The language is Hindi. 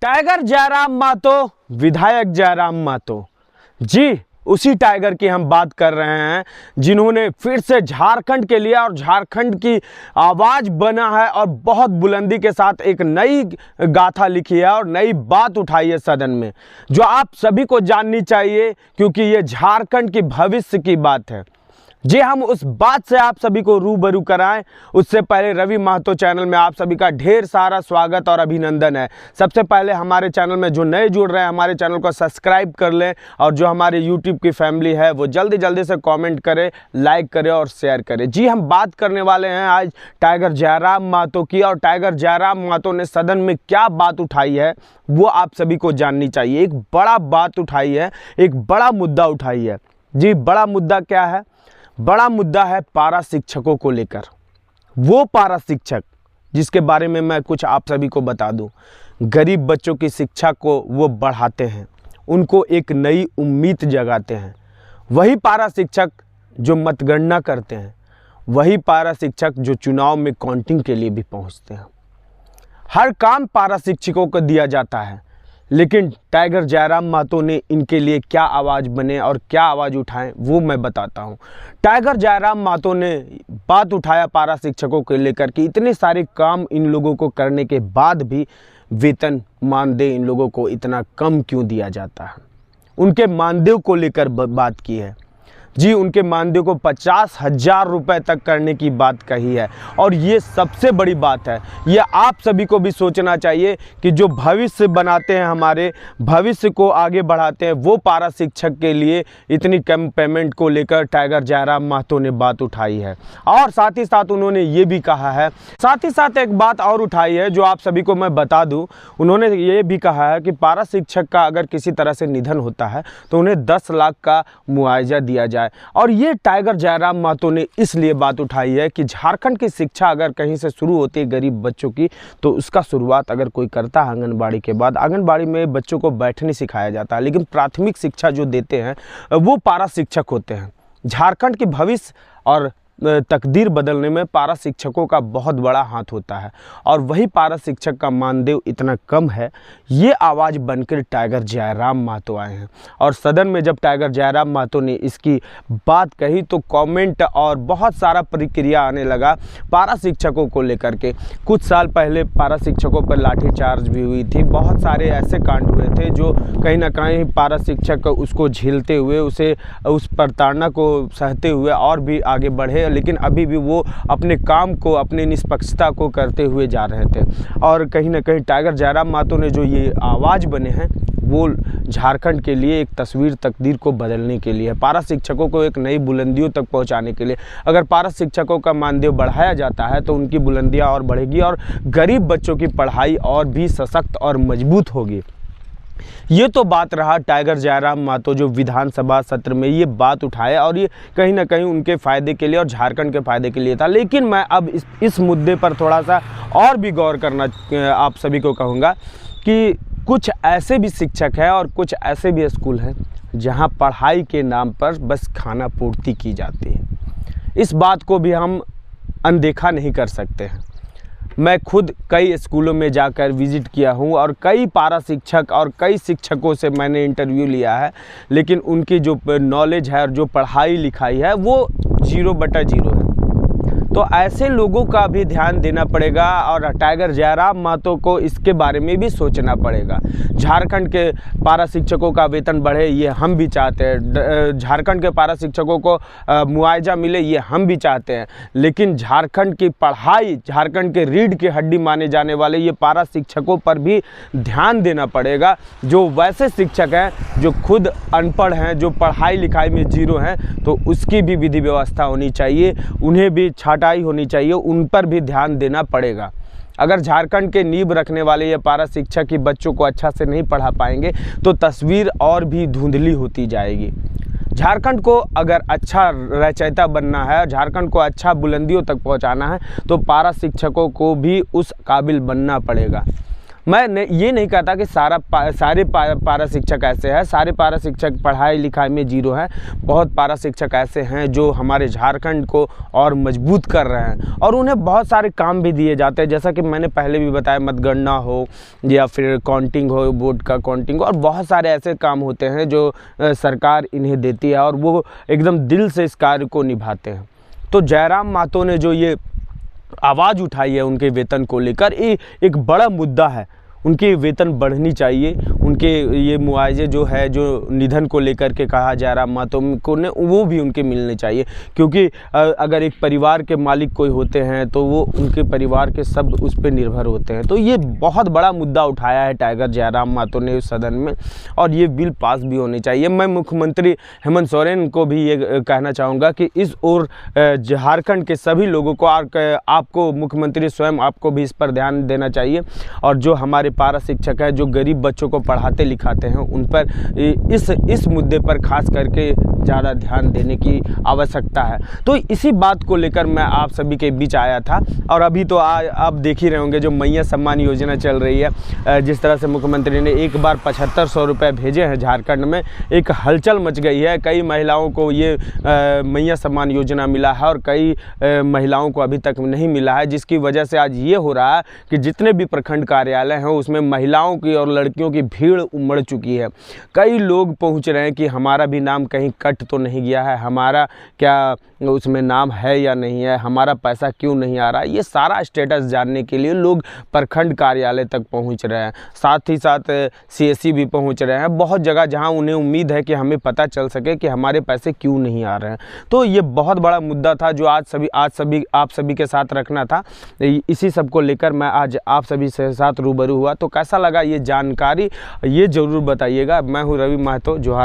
टाइगर जयराम मातो, विधायक जयराम मातो, जी उसी टाइगर की हम बात कर रहे हैं जिन्होंने फिर से झारखंड के लिए और झारखंड की आवाज़ बना है और बहुत बुलंदी के साथ एक नई गाथा लिखी है और नई बात उठाई है सदन में, जो आप सभी को जाननी चाहिए क्योंकि ये झारखंड की भविष्य की बात है। जी हम उस बात से आप सभी को रूबरू कराएं उससे पहले रवि महतो चैनल में आप सभी का ढेर सारा स्वागत और अभिनंदन है। सबसे पहले हमारे चैनल में जो नए जुड़ रहे हैं हमारे चैनल को सब्सक्राइब कर लें और जो हमारे यूट्यूब की फैमिली है वो जल्दी जल्दी से कमेंट करें, लाइक करें और शेयर करें। जी हम बात करने वाले हैं आज टाइगर जयराम मातो की, और टाइगर जयराम मातो ने सदन में क्या बात उठाई है वो आप सभी को जाननी चाहिए। एक बड़ा बात उठाई है, एक बड़ा मुद्दा उठाई है। जी बड़ा मुद्दा क्या है? बड़ा मुद्दा है पारा शिक्षकों को लेकर। वो पारा शिक्षक जिसके बारे में मैं कुछ आप सभी को बता दूं, गरीब बच्चों की शिक्षा को वो बढ़ाते हैं, उनको एक नई उम्मीद जगाते हैं। वही पारा शिक्षक जो मतगणना करते हैं, वही पारा शिक्षक जो चुनाव में काउंटिंग के लिए भी पहुंचते हैं। हर काम पारा शिक्षकों को दिया जाता है, लेकिन टाइगर जयराम मातो ने इनके लिए क्या आवाज़ बने और क्या आवाज़ उठाएं वो मैं बताता हूं। टाइगर जयराम मातो ने बात उठाया पारा शिक्षकों को लेकर कि इतने सारे काम इन लोगों को करने के बाद भी वेतन मानदेय इन लोगों को इतना कम क्यों दिया जाता है। उनके मानदेय को लेकर बात की है। जी उनके मानदेय को 50,000 रुपये तक करने की बात कही है। और ये सबसे बड़ी बात है, ये आप सभी को भी सोचना चाहिए कि जो भविष्य बनाते हैं, हमारे भविष्य को आगे बढ़ाते हैं, वो पारा शिक्षक के लिए इतनी कम पेमेंट को लेकर टाइगर जयराम मातो ने बात उठाई है। और साथ ही साथ उन्होंने ये भी कहा है, साथ ही साथ एक बात और उठाई है जो आप सभी को मैं बता दूँ। उन्होंने ये भी कहा है कि पारा शिक्षक का अगर किसी तरह से निधन होता है तो उन्हें 10 लाख का मुआवजा दिया जाए। और ये टाइगर जयराम मातो ने इसलिए बात उठाई है कि झारखंड की शिक्षा अगर कहीं से शुरू होती है गरीब बच्चों की, तो उसका शुरुआत अगर कोई करता है आंगनबाड़ी के बाद। आंगनबाड़ी में बच्चों को बैठने सिखाया जाता है, लेकिन प्राथमिक शिक्षा जो देते हैं वो पारा शिक्षक होते हैं। झारखंड की भविष्य और तकदीर बदलने में पारा शिक्षकों का बहुत बड़ा हाथ होता है, और वही पारा शिक्षक का मानदेय इतना कम है। ये आवाज़ बनकर टाइगर जयराम मातो आए हैं। और सदन में जब टाइगर जयराम मातो ने इसकी बात कही तो कमेंट और बहुत सारा प्रतिक्रिया आने लगा पारा शिक्षकों को लेकर के। कुछ साल पहले पारा शिक्षकों पर लाठीचार्ज भी हुई थी, बहुत सारे ऐसे कांड हुए थे जो कहीं ना कहीं पारा शिक्षक उसको झेलते हुए, उस प्रताड़ना को सहते हुए और भी आगे बढ़े, लेकिन अभी भी वो अपने काम को, अपनी निष्पक्षता को करते हुए जा रहे थे। और कहीं ना कहीं टाइगर जयराम मातो ने जो ये आवाज़ बने हैं वो झारखंड के लिए एक तस्वीर, तकदीर को बदलने के लिए, पारा शिक्षकों को एक नई बुलंदियों तक पहुंचाने के लिए। अगर पारा शिक्षकों का मानदेय बढ़ाया जाता है तो उनकी बुलंदियां और बढ़ेगी और गरीब बच्चों की पढ़ाई और भी सशक्त और मजबूत होगी। ये तो बात रहा टाइगर जयराम मातो जो विधानसभा सत्र में ये बात उठाए, और ये कहीं ना कहीं उनके फ़ायदे के लिए और झारखंड के फ़ायदे के लिए था। लेकिन मैं अब इस मुद्दे पर थोड़ा सा और भी गौर करना आप सभी को कहूँगा कि कुछ ऐसे भी शिक्षक हैं और कुछ ऐसे भी स्कूल हैं जहाँ पढ़ाई के नाम पर बस खाना पूर्ति की जाती है। इस बात को भी हम अनदेखा नहीं कर सकते हैं। मैं खुद कई स्कूलों में जाकर विज़िट किया हूँ और कई पारा शिक्षक और कई शिक्षकों से मैंने इंटरव्यू लिया है, लेकिन उनकी जो नॉलेज है और जो पढ़ाई लिखाई है वो 0/0 है। तो ऐसे लोगों का भी ध्यान देना पड़ेगा और टाइगर जयराम मातो को इसके बारे में भी सोचना पड़ेगा। झारखंड के पारा शिक्षकों का वेतन बढ़े ये हम भी चाहते हैं, झारखंड के पारा शिक्षकों को मुआवजा मिले ये हम भी चाहते हैं, लेकिन झारखंड की पढ़ाई, झारखंड के रीढ़ की हड्डी माने जाने वाले ये पारा शिक्षकों पर भी ध्यान देना पड़ेगा। जो वैसे शिक्षक हैं जो खुद अनपढ़ हैं, जो पढ़ाई लिखाई में 0 हैं, तो उसकी भी विधि व्यवस्था होनी चाहिए, उन्हें भी छाटाई होनी चाहिए, उन पर भी ध्यान देना पड़ेगा। अगर झारखंड के नींव रखने वाले ये पारा शिक्षक ही बच्चों को अच्छा से नहीं पढ़ा पाएंगे तो तस्वीर और भी धुंधली होती जाएगी। झारखंड को अगर अच्छा रचयिता बनना है, झारखंड को अच्छा बुलंदियों तक पहुंचाना है, तो पारा शिक्षकों को भी उस काबिल बनना पड़ेगा। ये नहीं कहता कि सारे पारा शिक्षक ऐसे हैं, सारे पारा शिक्षक पढ़ाई लिखाई में जीरो हैं। बहुत पारा शिक्षक ऐसे हैं जो हमारे झारखंड को और मजबूत कर रहे हैं और उन्हें बहुत सारे काम भी दिए जाते हैं, जैसा कि मैंने पहले भी बताया, मतगणना हो या फिर काउंटिंग हो, वोट का काउंटिंग हो, और बहुत सारे ऐसे काम होते हैं जो सरकार इन्हें देती है और वो एकदम दिल से इस कार्य को निभाते हैं। तो जयराम महतो ने जो ये आवाज़ उठाई है उनके वेतन को लेकर, ये एक बड़ा मुद्दा है। उनके वेतन बढ़नी चाहिए, उनके ये मुआवजे जो है, जो निधन को लेकर के कहा जयराम महतो को ने, वो भी उनके मिलने चाहिए, क्योंकि अगर एक परिवार के मालिक कोई होते हैं तो वो उनके परिवार के सब उस पर निर्भर होते हैं। तो ये बहुत बड़ा मुद्दा उठाया है टाइगर जयराम महतो ने उस सदन में और ये बिल पास भी होनी चाहिए। मैं मुख्यमंत्री हेमंत सोरेन को भी ये कहना चाहूँगा कि इस ओर झारखंड के सभी लोगों को आपको मुख्यमंत्री स्वयं आपको भी इस पर ध्यान देना चाहिए और जो हमारे पारा शिक्षक है, जो गरीब बच्चों को पढ़ाते लिखाते हैं, उन पर इस मुद्दे पर खास करके ज़्यादा ध्यान देने की आवश्यकता है। तो इसी बात को लेकर मैं आप सभी के बीच आया था। और अभी तो आप देख ही रहे होंगे जो मैया सम्मान योजना चल रही है, जिस तरह से मुख्यमंत्री ने एक बार 7500 रुपये भेजे हैं झारखंड में, एक हलचल मच गई है। कई महिलाओं को ये मैया सम्मान योजना मिला है और कई महिलाओं को अभी तक नहीं मिला है, जिसकी वजह से आज ये हो रहा है कि जितने भी प्रखंड कार्यालय हैं उसमें महिलाओं की और लड़कियों की भीड़ उमड़ चुकी है। कई लोग पहुंच रहे हैं कि हमारा भी नाम कहीं कट तो नहीं गया है, हमारा क्या उसमें नाम है या नहीं है, हमारा पैसा क्यों नहीं आ रहा है। ये सारा स्टेटस जानने के लिए लोग प्रखंड कार्यालय तक पहुंच रहे हैं, साथ ही साथ CSC भी पहुंच रहे हैं, बहुत जगह जहां उन्हें उम्मीद है कि हमें पता चल सके कि हमारे पैसे क्यों नहीं आ रहे हैं। तो ये बहुत बड़ा मुद्दा था जो आप सभी के साथ रखना था। इसी सब को लेकर मैं आज आप सभी से साथ रूबरू हुआ। तो कैसा लगा ये जानकारी, ये ज़रूर बताइएगा। मैं हूँ रवि महतो, जोहार।